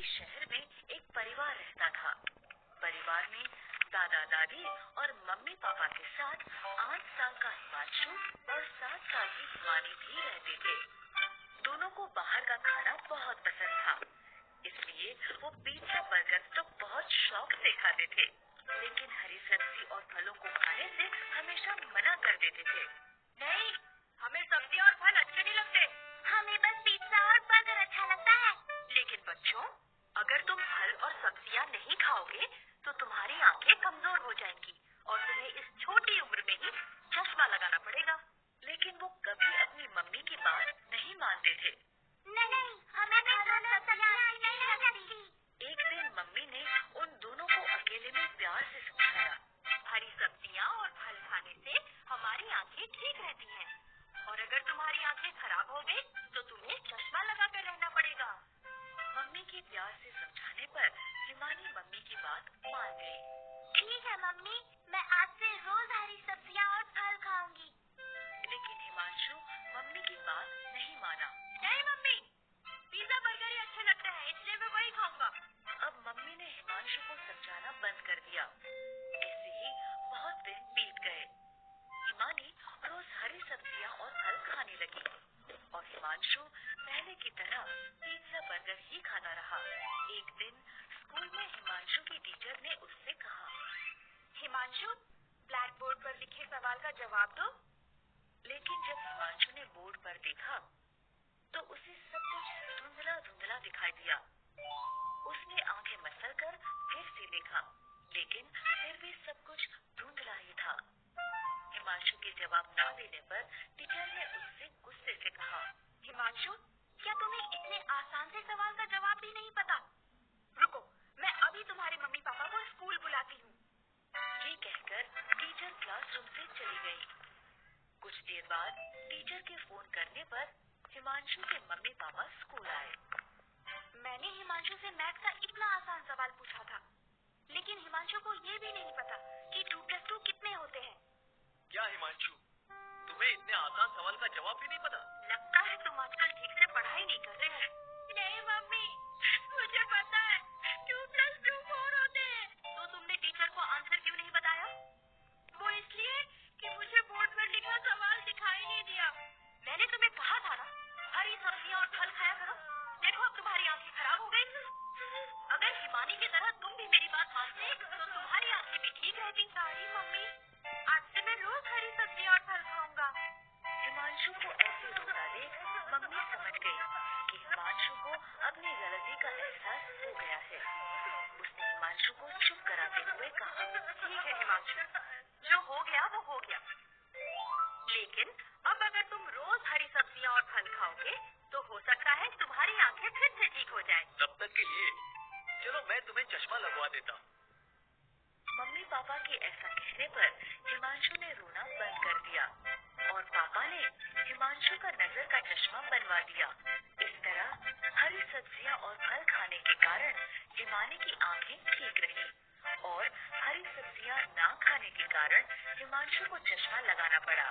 शहर में एक परिवार रहता था। परिवार में दादा दादी और मम्मी पापा के साथ 8 साल का हिमांशु और 7 साल की हिमानी भी रहते थे। दोनों को बाहर का खाना बहुत पसंद था, इसलिए वो पिज्जा बर्गर तो बहुत शौक से खाते थे, लेकिन हरी सब्जी और फलों को खाने से हमेशा मना कर देते थे। नहीं, हमें सब्जी और फल अच्छे नहीं लगते। हमें बस पिज्जा और बर्गर अच्छा लगता है। लेकिन बच्चों, अगर तुम फल और सब्जियां नहीं खाओगे तो तुम्हारी आंखें कमजोर हो जाएंगी और तुम्हें इस छोटी उम्र में ही चश्मा लगाना पड़ेगा। लेकिन वो कभी अपनी मम्मी की बात नहीं मानते थे। नहीं, हमें फल और सब्जियां अच्छी नहीं लगती। एक दिन मम्मी ने उन दोनों को अकेले में प्यार से समझाया। हरी सब्जियां और फल खाने से हमारी आंखें ठीक रहती हैं, और अगर तुम्हारी आंखें खराब हो गई तो तुम्हें चश्मा लगा कर रहना पड़ेगा। मम्मी के प्यार से समझाने पर हिमानी मम्मी की बात मान गई। ठीक है मम्मी, मैं आज से रोज हरी सब्जियां और फल खाऊंगी। लेकिन हिमांशु मम्मी की बात नहीं माना। नहीं मम्मी, पिज्जा बर्गर ही अच्छे लगते हैं, इसलिए मैं वही खाऊंगा। अब मम्मी ने हिमांशु को समझाना बंद कर दिया। ऐसे ही बहुत दिन बीत गए। हिमानी रोज हरी सब्जियां और फल खाने लगी और हिमांशु पहले की तरह पिज्जा बर्गर ही खाता रहा। एक दिन स्कूल में हिमांशु की टीचर ने उससे कहा, हिमांशु, ब्लैक बोर्ड पर लिखे सवाल का जवाब दो। लेकिन जब हिमांशु ने बोर्ड पर देखा तो उसे सब कुछ धुंधला धुंधला दिखाई दिया। उसने आंखें मसलकर फिर से देखा, लेकिन फिर भी सब कुछ धुंधला ही था। हिमांशु के जवाब न देने पर टीचर ने उससे गुस्से से कहा, हिमांशु, क्या तुम्हें इतने आसान से सवाल का जवाब भी नहीं पता? रुको, मैं अभी तुम्हारे मम्मी पापा को स्कूल बुलाती हूँ। ये कहकर टीचर क्लासरूम से चली गई। कुछ देर बाद टीचर के फोन करने पर हिमांशु के मम्मी पापा स्कूल आए। मैंने हिमांशु से मैथ का इतना आसान सवाल पूछा था, लेकिन हिमांशु को ये भी नहीं पता कि 2+2 कितने होते हैं। क्या हिमांशु, तुम्हें इतने आसान सवाल का जवाब भी नहीं पता? लगता है तुम आजकल ठीक से पढ़ाई नहीं कर रहे हैं। नहीं मम्मी, मुझे पता है 2+2 4 होते हैं। तो तुमने टीचर को आंसर क्यों नहीं बताया? वो इसलिए कि मुझे बोर्ड पर लिखा सवाल दिखाई नहीं दिया। मैंने तुम्हें कहा था ना, हरी सब्जियां और फल खाया करो। देखो अब तुम्हारी आंखें खराब हो गई। अगर हिमानी की तरह तुम भी मेरी बात मानते तो तुम्हारी आंखें भी ठीक रहती। सॉरी मम्मी, आज से मैं रोज हरी सब्जियां और फल खाऊंगा। हिमांशु को ऐसे रोता देख मम्मी समझ गई कि हिमांशु को अपनी गलती का एहसास हो गया है। उसने हिमांशु को चुप कराते हुए कहा, ठीक है हिमांशु, जो हो गया वो हो गया। लेकिन अब अगर तुम रोज हरी सब्जियां और फल खाओगे तो हो सकता है तुम्हारी आंखें फिर से ठीक हो जाएं। तब तक के लिए चलो मैं तुम्हें चश्मा लगवा देता हूँ। मम्मी पापा के ऐसा कहने पर हिमांशु ने रोना बंद कर दिया और पापा ने हिमांशु का नजर का चश्मा बनवा दिया। इस तरह हरी सब्जियां और फल खाने के कारण हिमानी की आंखें ठीक रही और हरी सब्जियां ना खाने के कारण हिमांशु को चश्मा लगाना पड़ा।